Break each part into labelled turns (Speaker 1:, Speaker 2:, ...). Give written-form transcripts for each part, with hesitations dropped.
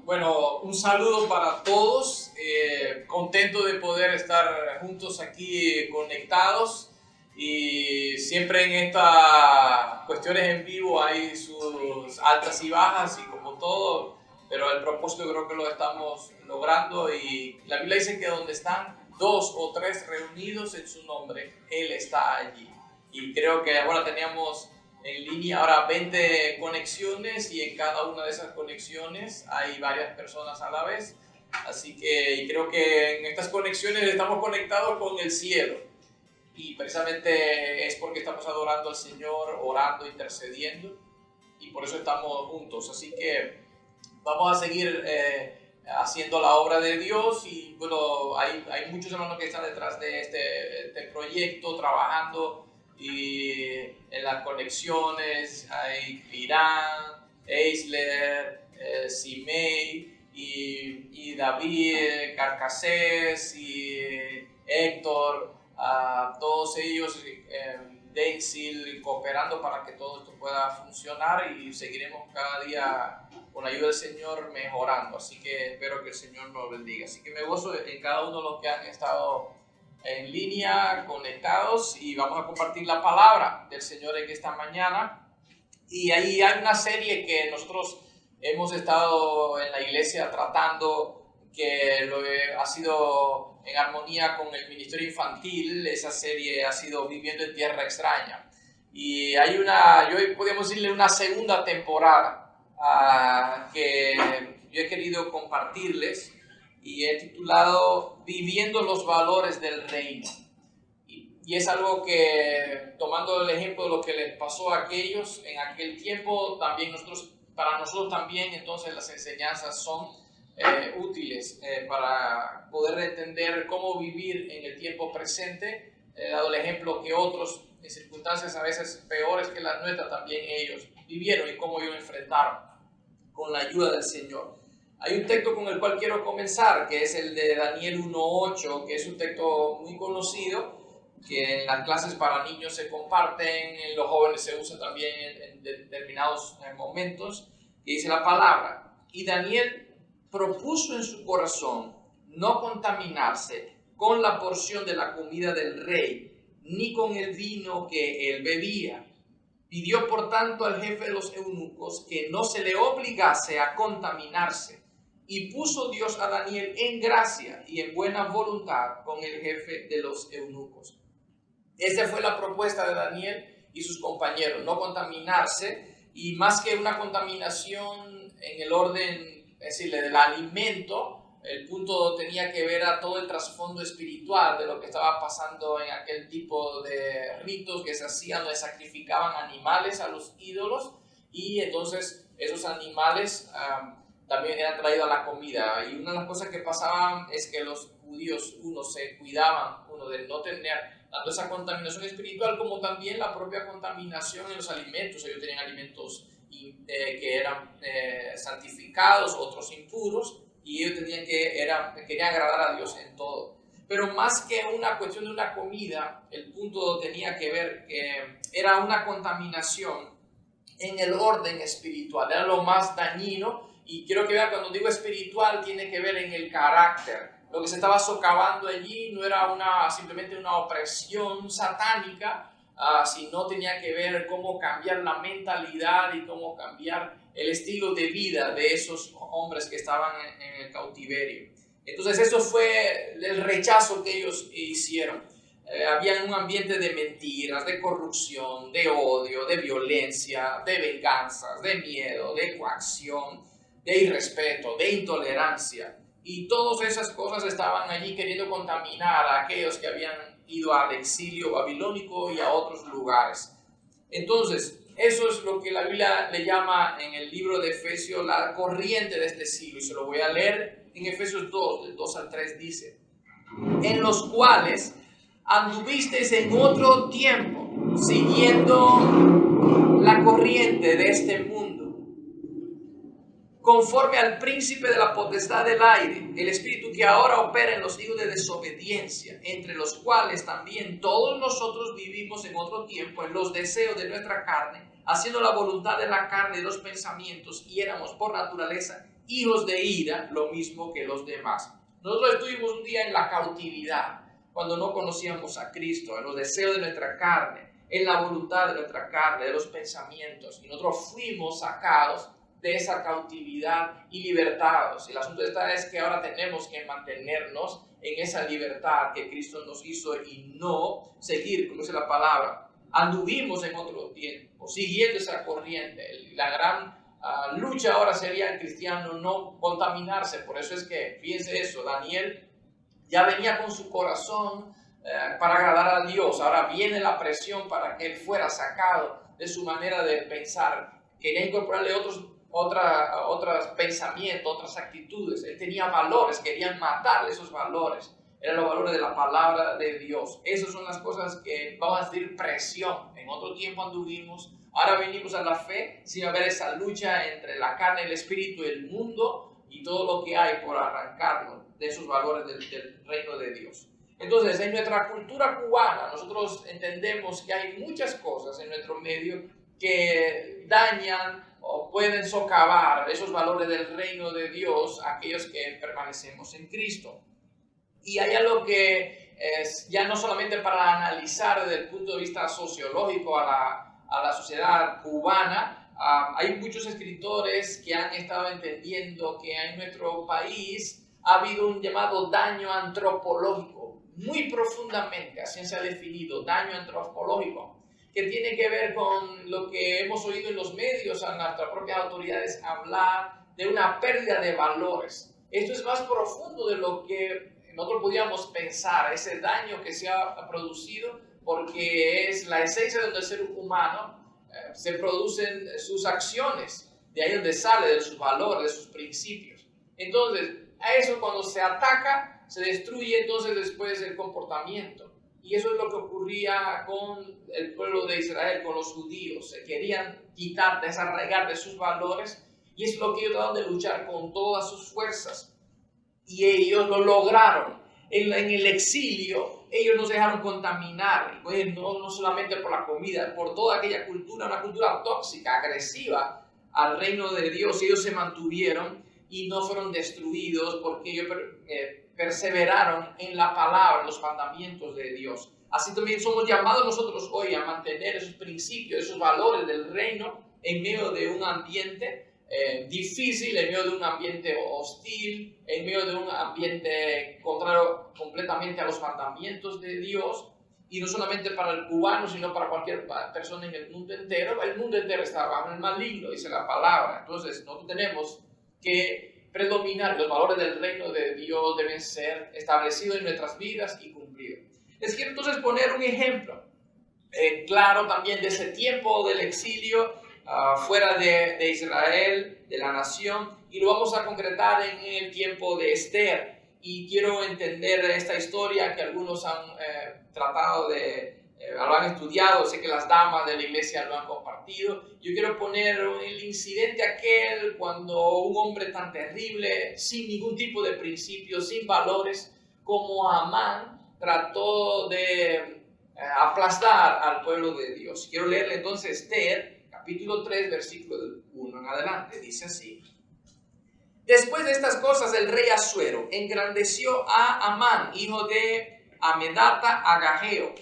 Speaker 1: Bueno, un saludo para todos. Contento de poder estar juntos aquí conectados. Y siempre en estas cuestiones en vivo hay sus altas y bajas, y como todo, pero el propósito creo que lo estamos logrando. Y la Biblia dice que donde están 2 o 3 reunidos en su nombre, Él está allí. Y creo que ahora teníamos en línea ahora 20 conexiones, y en cada una de esas conexiones hay varias personas a la vez. Así que creo que en estas conexiones estamos conectados con el cielo. Y precisamente es porque estamos adorando al Señor, orando, intercediendo, y por eso estamos juntos. Así que vamos a seguir haciendo la obra de Dios. Y bueno, hay muchos hermanos que están detrás de este proyecto, trabajando y en las conexiones. Hay Irán, Eisler, Simei y David, Carcasés y Héctor. Todos ellos, Denzil, cooperando para que todo esto pueda funcionar, y seguiremos cada día con la ayuda del Señor mejorando. Así que espero que el Señor nos bendiga. Así que me gozo en cada uno de los que han estado en línea, conectados, y vamos a compartir la palabra del Señor en esta mañana. Y ahí hay una serie que nosotros hemos estado en la iglesia tratando, que ha sido en armonía con el ministerio infantil. Esa serie ha sido Viviendo en Tierra Extraña. Y hay yo podríamos decirle una segunda temporada que yo he querido compartirles, y he titulado Viviendo los Valores del Reino. Y es algo que, tomando el ejemplo de lo que les pasó a aquellos en aquel tiempo, también para nosotros también, entonces las enseñanzas son útiles para poder entender cómo vivir en el tiempo presente. He dado el ejemplo que otros, en circunstancias a veces peores que las nuestras, también ellos vivieron, y cómo ellos enfrentaron con la ayuda del Señor. Hay un texto con el cual quiero comenzar, que es el de Daniel 1:8, que es un texto muy conocido, que en las clases para niños se comparten, en los jóvenes se usa también en determinados momentos, que dice la palabra: y Daniel propuso en su corazón no contaminarse con la porción de la comida del rey, ni con el vino que él bebía. Pidió por tanto al jefe de los eunucos que no se le obligase a contaminarse, y puso Dios a Daniel en gracia y en buena voluntad con el jefe de los eunucos. Esa fue la propuesta de Daniel y sus compañeros: no contaminarse, y más que una contaminación en el orden, es decir, del alimento, el punto tenía que ver a todo el trasfondo espiritual de lo que estaba pasando en aquel tipo de ritos que se hacían, donde sacrificaban animales a los ídolos, y entonces esos animales también eran traídos a la comida. Y una de las cosas que pasaban es que los judíos, se cuidaban de no tener tanto esa contaminación espiritual como también la propia contaminación en los alimentos. Ellos tenían alimentos que eran santificados, otros impuros, y ellos querían agradar a Dios en todo. Pero más que una cuestión de una comida, el punto tenía que ver que era una contaminación en el orden espiritual, era lo más dañino. Y quiero que vean, cuando digo espiritual, tiene que ver en el carácter. Lo que se estaba socavando allí no era simplemente una opresión satánica, sino tenía que ver cómo cambiar la mentalidad y cómo cambiar el estilo de vida de esos hombres que estaban en el cautiverio. Entonces eso fue el rechazo que ellos hicieron. Había un ambiente de mentiras, de corrupción, de odio, de violencia, de venganzas, de miedo, de coacción, de irrespeto, de intolerancia. Y todas esas cosas estaban allí queriendo contaminar a aquellos que habían ido al exilio babilónico y a otros lugares. Entonces, eso es lo que la Biblia le llama en el libro de Efesios la corriente de este siglo. Y se lo voy a leer en Efesios 2, del 2 al 3, dice: en los cuales anduvisteis en otro tiempo, siguiendo la corriente de este mundo, conforme al príncipe de la potestad del aire, el espíritu que ahora opera en los hijos de desobediencia, entre los cuales también todos nosotros vivimos en otro tiempo en los deseos de nuestra carne, haciendo la voluntad de la carne y de los pensamientos, y éramos por naturaleza hijos de ira, lo mismo que los demás. Nosotros estuvimos un día en la cautividad, cuando no conocíamos a Cristo, en los deseos de nuestra carne, en la voluntad de nuestra carne, de los pensamientos, y nosotros fuimos sacados de esa cautividad y libertados. Y el asunto es que ahora tenemos que mantenernos en esa libertad que Cristo nos hizo y no seguir, como dice la palabra, anduvimos en otro tiempo, siguiendo esa corriente. La gran lucha ahora sería el cristiano no contaminarse. Por eso es que, fíjense eso, Daniel ya venía con su corazón para agradar a Dios. Ahora viene la presión para que él fuera sacado de su manera de pensar. Quería incorporarle otros pensamientos, otras actitudes. Él tenía valores, querían matarle esos valores. Eran los valores de la palabra de Dios. Esas son las cosas que vamos a decir presión. En otro tiempo anduvimos, ahora venimos a la fe sin haber esa lucha entre la carne, el espíritu y el mundo y todo lo que hay por arrancarnos de esos valores del reino de Dios. Entonces, en nuestra cultura cubana, nosotros entendemos que hay muchas cosas en nuestro medio que dañan o pueden socavar esos valores del reino de Dios a aquellos que permanecemos en Cristo. Y hay algo que es ya no solamente para analizar desde el punto de vista sociológico a la sociedad cubana. Hay muchos escritores que han estado entendiendo que en nuestro país ha habido un llamado daño antropológico, muy profundamente, así se ha definido, daño antropológico, que tiene que ver con lo que hemos oído en los medios, a nuestras propias autoridades hablar de una pérdida de valores. Esto es más profundo de lo que nosotros podíamos pensar, ese daño que se ha producido, porque es la esencia del ser humano, se producen sus acciones, de ahí donde sale, de sus valores, de sus principios. Entonces, a eso cuando se ataca, se destruye entonces después el comportamiento. Y eso es lo que ocurría con el pueblo de Israel, con los judíos. Se querían quitar, desarraigar de sus valores, y es lo que ellos trataron de luchar con todas sus fuerzas. Y ellos lo lograron. En el exilio, ellos no se dejaron contaminar, pues no solamente por la comida, por toda aquella cultura, una cultura tóxica, agresiva al reino de Dios. Ellos se mantuvieron y no fueron destruidos porque ellos perseveraron en la palabra, en los mandamientos de Dios. Así también somos llamados nosotros hoy a mantener esos principios, esos valores del reino en medio de un ambiente difícil, en medio de un ambiente hostil, en medio de un ambiente contrario completamente a los mandamientos de Dios. Y no solamente para el cubano, sino para cualquier persona en el mundo entero. El mundo entero está bajo el maligno, dice la palabra. Entonces nosotros tenemos que predominar. Los valores del reino de Dios deben ser establecidos en nuestras vidas y cumplidos. Les quiero entonces poner un ejemplo claro también de ese tiempo del exilio fuera de Israel, de la nación, y lo vamos a concretar en el tiempo de Esther. Y quiero entender esta historia que algunos han tratado lo han estudiado, sé que las damas de la iglesia lo han compartido. Yo quiero poner el incidente aquel cuando un hombre tan terrible, sin ningún tipo de principios, sin valores, como Amán, trató de aplastar al pueblo de Dios. Quiero leerle entonces Esther, capítulo 3, versículo 1 en adelante. Dice así: Después de estas cosas, el rey Asuero engrandeció a Amán, hijo de Amedata, Agageo,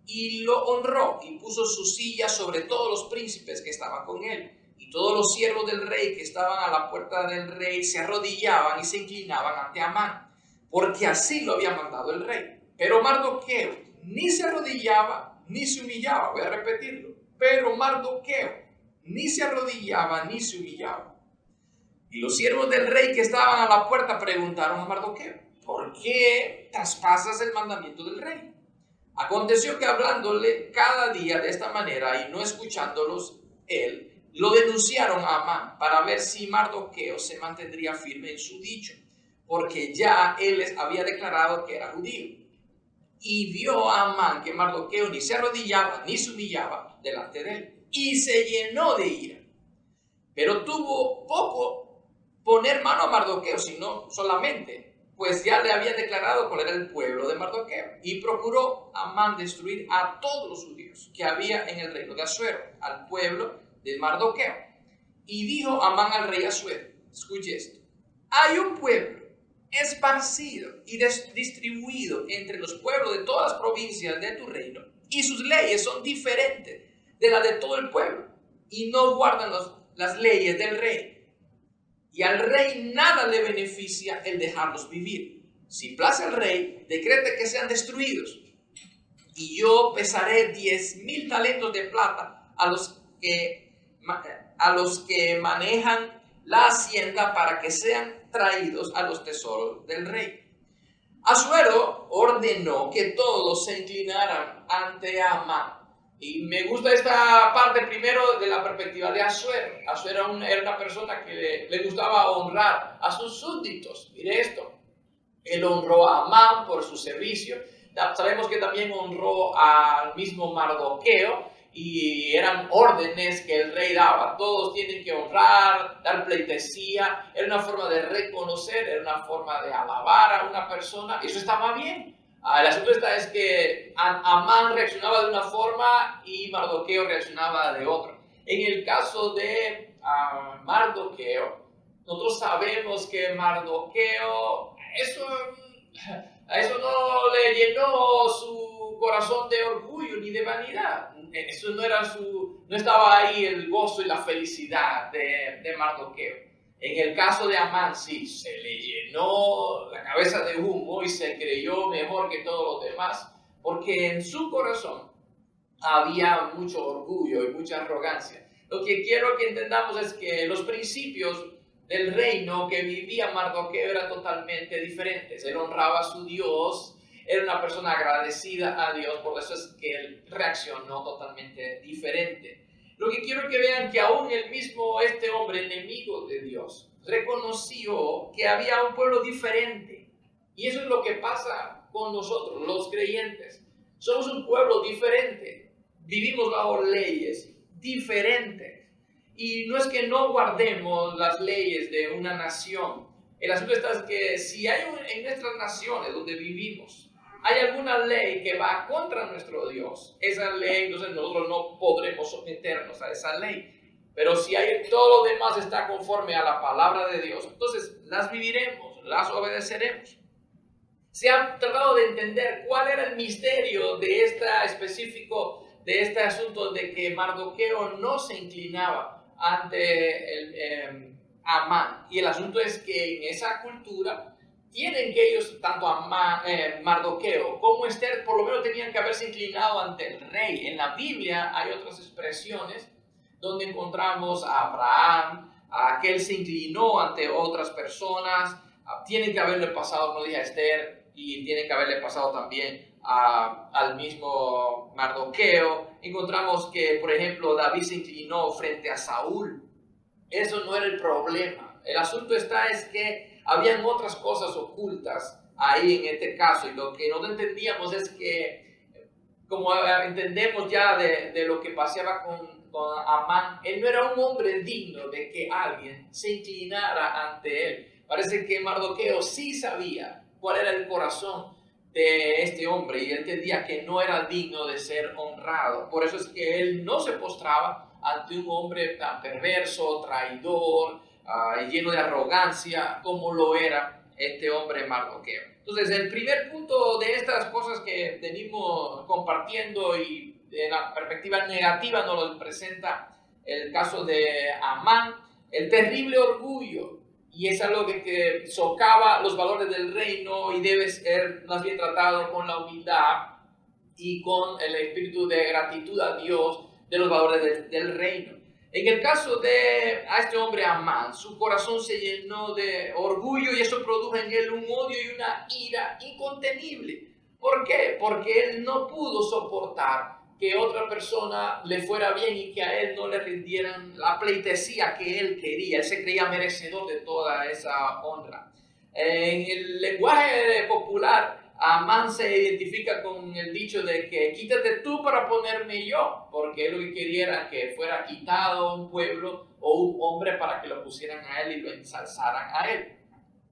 Speaker 1: y lo honró y puso su silla sobre todos los príncipes que estaban con él. Y todos los siervos del rey que estaban a la puerta del rey se arrodillaban y se inclinaban ante Amán, porque así lo había mandado el rey. Pero Mardoqueo ni se arrodillaba ni se humillaba. Voy a repetirlo. Pero Mardoqueo ni se arrodillaba ni se humillaba. Y los siervos del rey que estaban a la puerta preguntaron a Mardoqueo: ¿por qué traspasas el mandamiento del rey? Aconteció que hablándole cada día de esta manera y no escuchándolos él, lo denunciaron a Amán para ver si Mardoqueo se mantendría firme en su dicho, porque ya él les había declarado que era judío. Y vio a Amán que Mardoqueo ni se arrodillaba ni se humillaba delante de él, y se llenó de ira. Pero tuvo poco poner mano a Mardoqueo, sino solamente, pues ya le había declarado cuál era el pueblo de Mardoqueo. Y procuró Amán destruir a todos los judíos que había en el reino de Asuero, al pueblo de Mardoqueo. Y dijo Amán al rey Asuero: escuche esto,
Speaker 2: hay un pueblo esparcido y distribuido entre los pueblos de todas las provincias de tu reino, y sus leyes son diferentes de las de todo el pueblo, y no guardan las leyes del rey. Y al rey nada le beneficia el dejarlos vivir. Si place al rey, decrete que sean destruidos, y yo pesaré 10,000 talentos de plata a los que manejan la hacienda para que sean traídos a los tesoros del rey. Asuero ordenó que todos se inclinaran ante Amán. Y me gusta esta parte primero de la perspectiva de Asuero. Asuero era una persona que le gustaba honrar a sus súbditos. Mire esto. Él honró a Amán por su servicio. Sabemos que también honró al mismo Mardoqueo. Y eran órdenes que el rey daba. Todos tienen que honrar, dar pleitesía. Era una forma de reconocer, era una forma de alabar a una persona. Eso estaba bien. El asunto es que Amán reaccionaba de una forma y Mardoqueo reaccionaba de otra. En el caso de Mardoqueo, nosotros sabemos que Mardoqueo, eso no le llenó su corazón de orgullo ni de vanidad. Eso no estaba ahí el gozo y la felicidad de Mardoqueo. En el caso de Amán, sí, se le llenó la cabeza de humo y se creyó mejor que todos los demás, porque en su corazón había mucho orgullo y mucha arrogancia. Lo que quiero que entendamos es que los principios del reino que vivía Mardoqueo eran totalmente diferentes. Él honraba a su Dios, era una persona agradecida a Dios, por eso es que él reaccionó totalmente diferente. Lo que quiero que vean que aún este hombre enemigo de Dios reconoció que había un pueblo diferente. Y eso es lo que pasa con nosotros, los creyentes. Somos un pueblo diferente. Vivimos bajo leyes diferentes. Y no es que no guardemos las leyes de una nación. El asunto es que si hay en nuestras naciones donde vivimos, hay alguna ley que va contra nuestro Dios, esa ley, entonces nosotros no podremos someternos a esa ley. Pero si todo lo demás está conforme a la palabra de Dios, entonces las viviremos, las obedeceremos. Se ha tratado de entender cuál era el misterio de este asunto de que Mardoqueo no se inclinaba ante Amán. Y el asunto es que en esa cultura tienen que ellos, tanto Mardoqueo como Esther, por lo menos tenían que haberse inclinado ante el rey. En la Biblia hay otras expresiones donde encontramos a Abraham, a que él se inclinó ante otras personas. Tiene que haberle pasado, como dije, a Esther, y tiene que haberle pasado también al mismo Mardoqueo. Encontramos que, por ejemplo, David se inclinó frente a Saúl. Eso no era el problema. El asunto es que habían otras cosas ocultas ahí en este caso, y lo que no entendíamos es que, como entendemos ya de lo que pasaba con Amán, él no era un hombre digno de que alguien se inclinara ante él. Parece que Mardoqueo sí sabía cuál era el corazón de este hombre y él entendía que no era digno de ser honrado. Por eso es que él no se postraba ante un hombre tan perverso, traidor, y lleno de arrogancia como lo era este hombre Mardoqueo. Entonces, el primer punto de estas cosas que venimos compartiendo y de la perspectiva negativa nos lo presenta el caso de Amán, el terrible orgullo, y es algo que socava los valores del reino y debe ser más bien tratado con la humildad y con el espíritu de gratitud a Dios de los valores del reino. En el caso de este hombre Amán, su corazón se llenó de orgullo y eso produjo en él un odio y una ira incontenible. ¿Por qué? Porque él no pudo soportar que otra persona le fuera bien y que a él no le rindieran la pleitesía que él quería. Él se creía merecedor de toda esa honra. En el lenguaje popular, Amán se identifica con el dicho de que quítate tú para ponerme yo, porque él lo que quería era que fuera quitado un pueblo o un hombre para que lo pusieran a él y lo ensalzaran a él.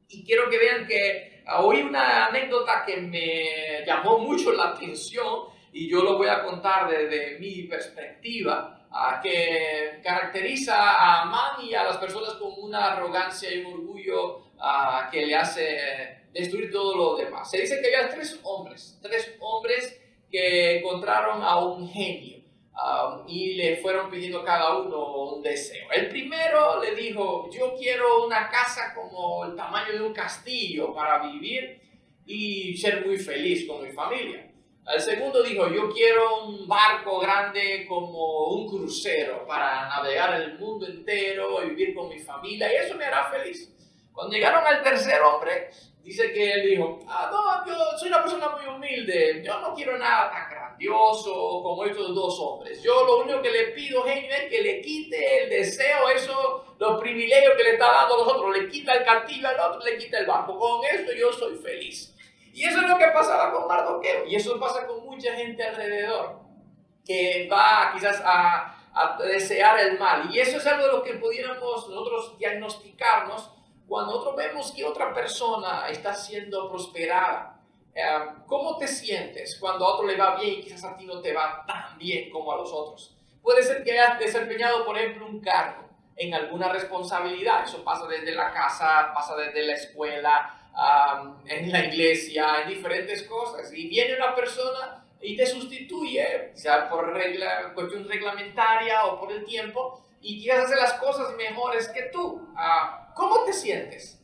Speaker 2: Y quiero que vean que oí una anécdota que me llamó mucho la atención y yo lo voy a contar desde mi perspectiva, que caracteriza a Amán y a las personas con una arrogancia y un orgullo que le hace destruir todo lo demás. Se dice que había tres hombres que encontraron a un genio y le fueron pidiendo cada uno un deseo. El primero le dijo: yo quiero una casa como el tamaño de un castillo para vivir y ser muy feliz con mi familia. El segundo dijo: yo quiero un barco grande como un crucero para navegar el mundo entero y vivir con mi familia, y eso me hará feliz. Cuando llegaron al tercer hombre, dice que él dijo: no, yo soy una persona muy humilde, yo no quiero nada tan grandioso como estos dos hombres. Yo lo único que le pido, genio, es que le quite el deseo, eso, los privilegios que le está dando a los otros, le quita el castillo al otro, le quita el barco. Con eso yo soy feliz. Y eso es lo que pasaba con Mardoqueo, y eso pasa con mucha gente alrededor, que va quizás a desear el mal. Y eso es algo de lo que pudiéramos nosotros diagnosticarnos cuando nosotros vemos que otra persona está siendo prosperada. ¿Cómo te sientes cuando a otro le va bien y quizás a ti no te va tan bien como a los otros? Puede ser que hayas desempeñado, por ejemplo, un cargo en alguna responsabilidad. Eso pasa desde la casa, pasa desde la escuela, en la iglesia, en diferentes cosas. Y viene una persona y te sustituye, sea por cuestión reglamentaria o por el tiempo, y quieres hacer las cosas mejores que tú. ¿Cómo te sientes?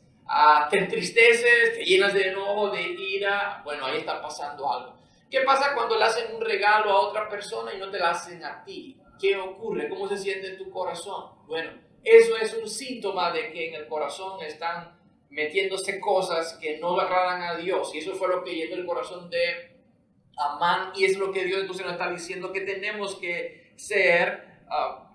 Speaker 2: ¿Te entristeces? ¿Te llenas de enojo, de ira? Bueno, ahí está pasando algo. ¿Qué pasa cuando le hacen un regalo a otra persona y no te lo hacen a ti? ¿Qué ocurre? ¿Cómo se siente en tu corazón? Bueno, eso es un síntoma de que en el corazón están metiéndose cosas que no le agradan a Dios. Y eso fue lo que llenó el corazón de Amán, y es lo que Dios entonces nos está diciendo, que tenemos que ser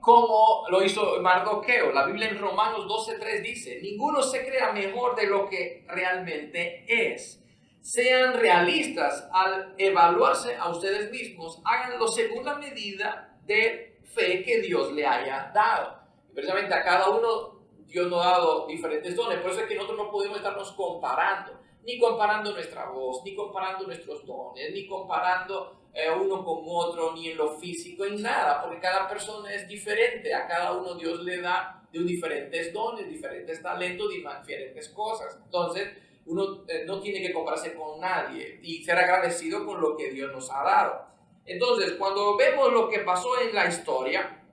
Speaker 2: como lo hizo Mardoqueo. La Biblia en Romanos 12:3 dice: ninguno se crea mejor de lo que realmente es. Sean realistas al evaluarse a ustedes mismos, háganlo según la medida de fe que Dios le haya dado. Y precisamente a cada uno Dios nos ha dado diferentes dones. Por eso es que nosotros no podemos estarnos comparando, ni comparando nuestra voz, ni comparando nuestros dones, ni comparando uno con otro, ni en lo físico, en nada, porque cada persona es diferente. A cada uno Dios le da de diferentes dones, diferentes talentos, diferentes cosas. Entonces uno no tiene que compararse con nadie y ser agradecido con lo que Dios nos ha dado. Entonces, cuando vemos lo que pasó en la historia,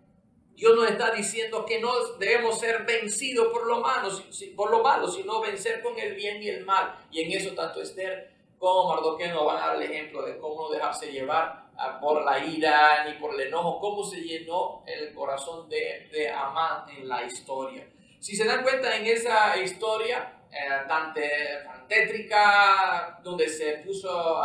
Speaker 2: Dios nos está diciendo que no debemos ser vencidos por lo malo, sino vencer con el bien y el mal. Y en eso tanto Esther como Mardoqueo nos van a dar el ejemplo de cómo no dejarse llevar por la ira ni por el enojo, cómo se llenó el corazón de Amán en la historia. Si se dan cuenta, en esa historia tan tétrica, donde se puso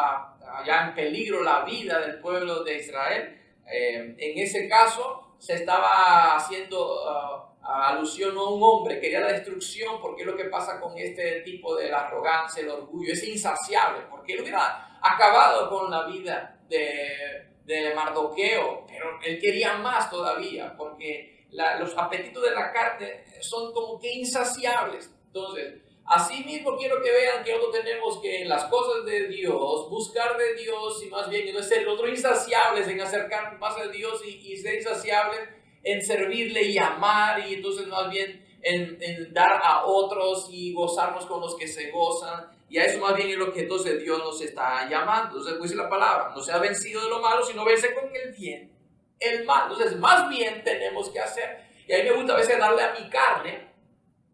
Speaker 2: ya en peligro la vida del pueblo de Israel, en ese caso se estaba haciendo alusión a un hombre, quería la destrucción, porque es lo que pasa con este tipo de la arrogancia, el orgullo, es insaciable, porque él hubiera acabado con la vida de Mardoqueo, pero él quería más todavía, porque los apetitos de la carne son como que insaciables. Entonces, así mismo quiero que vean que nosotros tenemos que en las cosas de Dios, buscar de Dios, y más bien no ser nosotros insaciables en acercarnos más a Dios y ser insaciables en servirle y amar, y entonces más bien en dar a otros y gozarnos con los que se gozan. Y a eso más bien es lo que entonces Dios nos está llamando. Entonces, pues dice la palabra: no sea vencido de lo malo, sino vence con el bien el mal. Entonces, más bien tenemos que hacer. Y a mí me gusta a veces darle a mi carne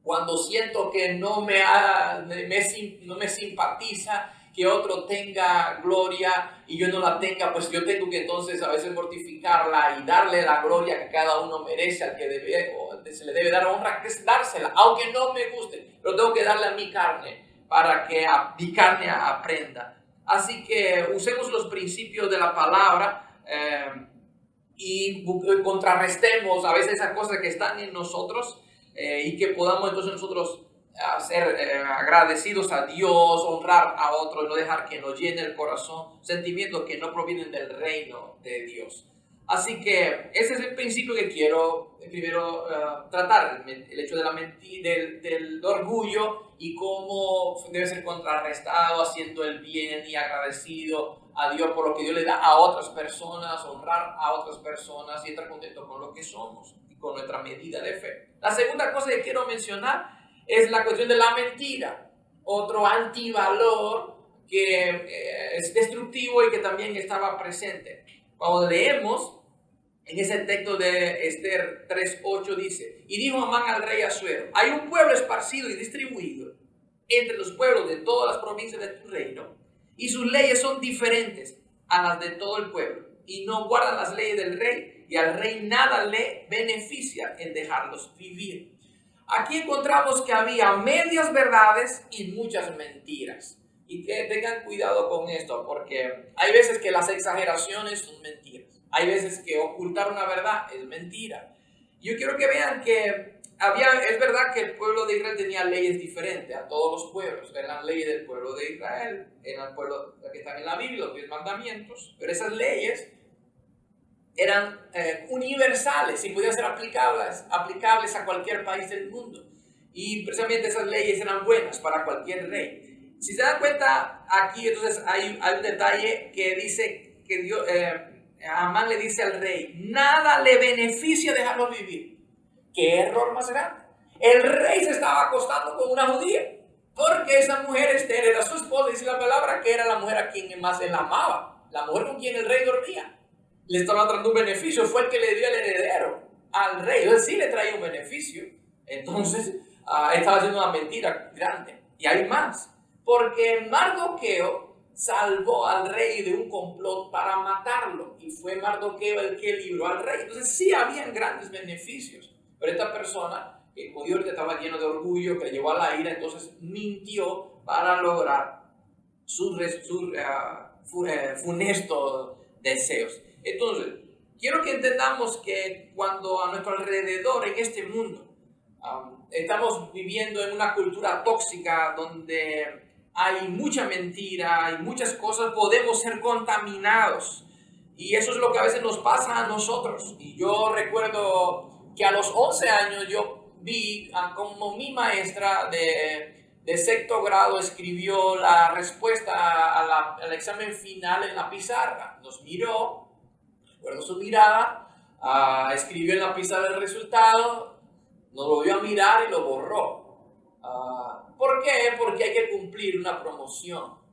Speaker 2: cuando siento que no me simpatiza que otro tenga gloria y yo no la tenga. Pues yo tengo que entonces a veces mortificarla y darle la gloria que cada uno merece, al que se le debe dar honra, que es dársela, aunque no me guste, pero tengo que darle a mi carne para que mi carne aprenda. Así que usemos los principios de la palabra y contrarrestemos a veces esas cosas que están en nosotros, y que podamos entonces nosotros ser agradecidos a Dios, honrar a otros, no dejar que nos llene el corazón sentimientos que no provienen del reino de Dios. Así que ese es el principio que quiero primero tratar, el hecho de la mentira, del orgullo, y cómo debe ser contrarrestado haciendo el bien y agradecido a Dios por lo que Dios le da a otras personas, honrar a otras personas y estar contento con lo que somos y con nuestra medida de fe. La segunda cosa que quiero mencionar es la cuestión de la mentira, otro antivalor que es destructivo y que también estaba presente. Cuando leemos en ese texto de Esther 3:8 dice: y dijo Amán al rey Asuero: hay un pueblo esparcido y distribuido entre los pueblos de todas las provincias de tu reino, y sus leyes son diferentes a las de todo el pueblo, y no guardan las leyes del rey, y al rey nada le beneficia en dejarlos vivir. Aquí encontramos que había medias verdades y muchas mentiras. Y que tengan cuidado con esto, porque hay veces que las exageraciones son mentiras. Hay veces que ocultar una verdad es mentira. Yo quiero que vean que es verdad que el pueblo de Israel tenía leyes diferentes a todos los pueblos. Eran las leyes del pueblo de Israel, eran el pueblo que están en la Biblia, los 10 mandamientos, pero esas leyes eran universales y podían ser aplicables a cualquier país del mundo. Y precisamente esas leyes eran buenas para cualquier rey. Si se dan cuenta, aquí entonces hay un detalle que dice que Amán le dice al rey: nada le beneficia dejarlo vivir. ¿Qué error más grande? El rey se estaba acostando con una judía, porque esa mujer Esther era su esposa, dice la palabra que era la mujer a quien más él amaba, la mujer con quien el rey dormía. Le estaba dando un beneficio, fue el que le dio el heredero al rey, entonces sí le traía un beneficio. Entonces estaba haciendo una mentira grande. Y hay más, porque Mardoqueo salvó al rey de un complot para matarlo, y fue Mardoqueo el que libró al rey. Entonces sí habían grandes beneficios, pero esta persona, el judío, estaba lleno de orgullo, que le llevó a la ira, entonces mintió para lograr sus funestos deseos. Entonces, quiero que entendamos que cuando a nuestro alrededor, en este mundo, estamos viviendo en una cultura tóxica donde hay mucha mentira, hay muchas cosas, podemos ser contaminados. Y eso es lo que a veces nos pasa a nosotros. Y yo recuerdo que a los 11 años yo vi como mi maestra de sexto grado escribió la respuesta al examen final en la pizarra. Nos miró, recuerdo su mirada, escribió en la pizarra el resultado, nos volvió a mirar y lo borró. ¿Por qué? Porque hay que cumplir una promoción.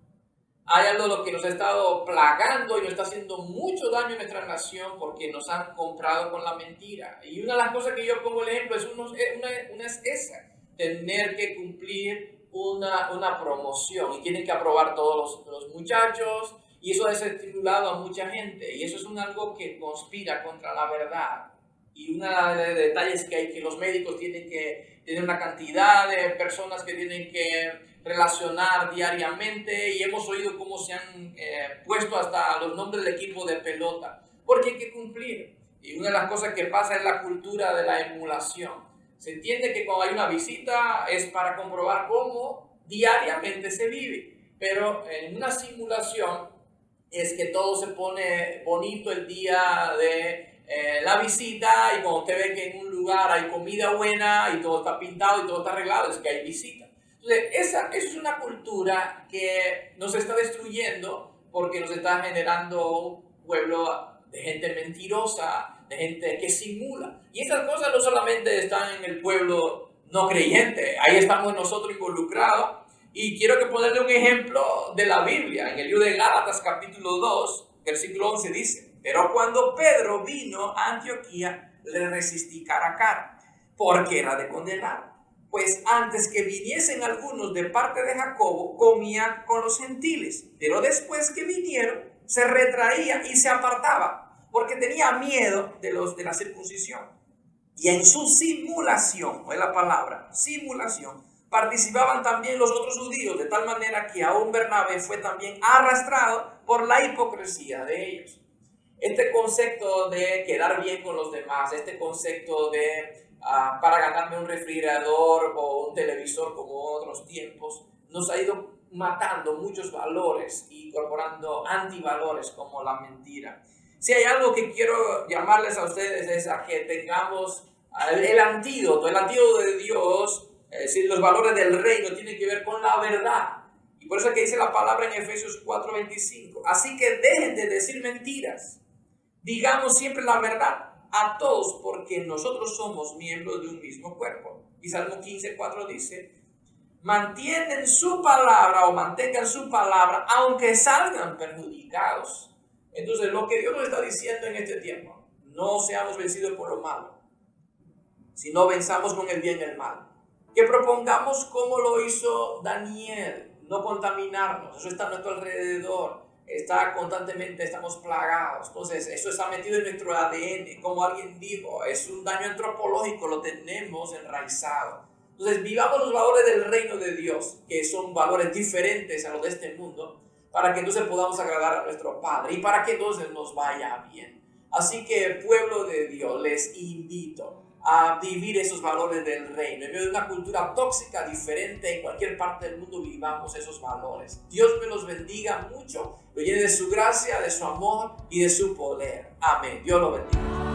Speaker 2: Hay algo que nos ha estado plagando y nos está haciendo mucho daño en nuestra nación porque nos han comprado con la mentira. Y una de las cosas que yo pongo el ejemplo es una es esa, tener que cumplir una promoción, y tienen que aprobar todos los muchachos, y eso ha desestimulado a mucha gente, y eso es algo que conspira contra la verdad. Y uno de los detalles que hay, que los médicos tienen que tener una cantidad de personas que tienen que relacionar diariamente, y hemos oído cómo se han puesto hasta los nombres del equipo de pelota, porque hay que cumplir. Y una de las cosas que pasa es la cultura de la emulación. Se entiende que cuando hay una visita es para comprobar cómo diariamente se vive, pero en una simulación es que todo se pone bonito el día de la visita, y cuando usted ve que en un lugar hay comida buena y todo está pintado y todo está arreglado, es que hay visita. Entonces, eso es una cultura que nos está destruyendo, porque nos está generando un pueblo de gente mentirosa, de gente que simula. Y esas cosas no solamente están en el pueblo no creyente, ahí estamos nosotros involucrados. Y quiero que ponerle un ejemplo de la Biblia. En el libro de Gálatas capítulo 2, versículo 11 dice: pero cuando Pedro vino a Antioquía, le resistí cara a cara, porque era de condenar. Pues antes que viniesen algunos de parte de Jacobo, comía con los gentiles. Pero después que vinieron, se retraía y se apartaba, porque tenía miedo de los de la circuncisión. Y en su simulación, es la palabra, simulación, participaban también los otros judíos, de tal manera que aún Bernabé fue también arrastrado por la hipocresía de ellos. Este concepto de quedar bien con los demás, este concepto de para ganarme un refrigerador o un televisor como otros tiempos, nos ha ido matando muchos valores y incorporando antivalores como la mentira. Si hay algo que quiero llamarles a ustedes es a que tengamos el antídoto de Dios, es decir, los valores del reino tienen que ver con la verdad. Y por eso es que dice la palabra en Efesios 4:25. Así que dejen de decir mentiras. Digamos siempre la verdad a todos, porque nosotros somos miembros de un mismo cuerpo. Y Salmo 15:4 dice, mantienen su palabra o mantengan su palabra aunque salgan perjudicados. Entonces lo que Dios nos está diciendo en este tiempo, no seamos vencidos por lo malo, sino venzamos con el bien el mal. Que propongamos como lo hizo Daniel, no contaminarnos, eso está a nuestro alrededor, está constantemente, estamos plagados, entonces eso está metido en nuestro ADN, como alguien dijo, es un daño antropológico, lo tenemos enraizado. Entonces vivamos los valores del reino de Dios, que son valores diferentes a los de este mundo, para que entonces podamos agradar a nuestro Padre y para que entonces nos vaya bien. Así que pueblo de Dios, les invito a vivir esos valores del reino. En medio de una cultura tóxica diferente, en cualquier parte del mundo vivamos esos valores. Dios me los bendiga mucho, lo llene de su gracia, de su amor y de su poder. Amén. Dios lo bendiga.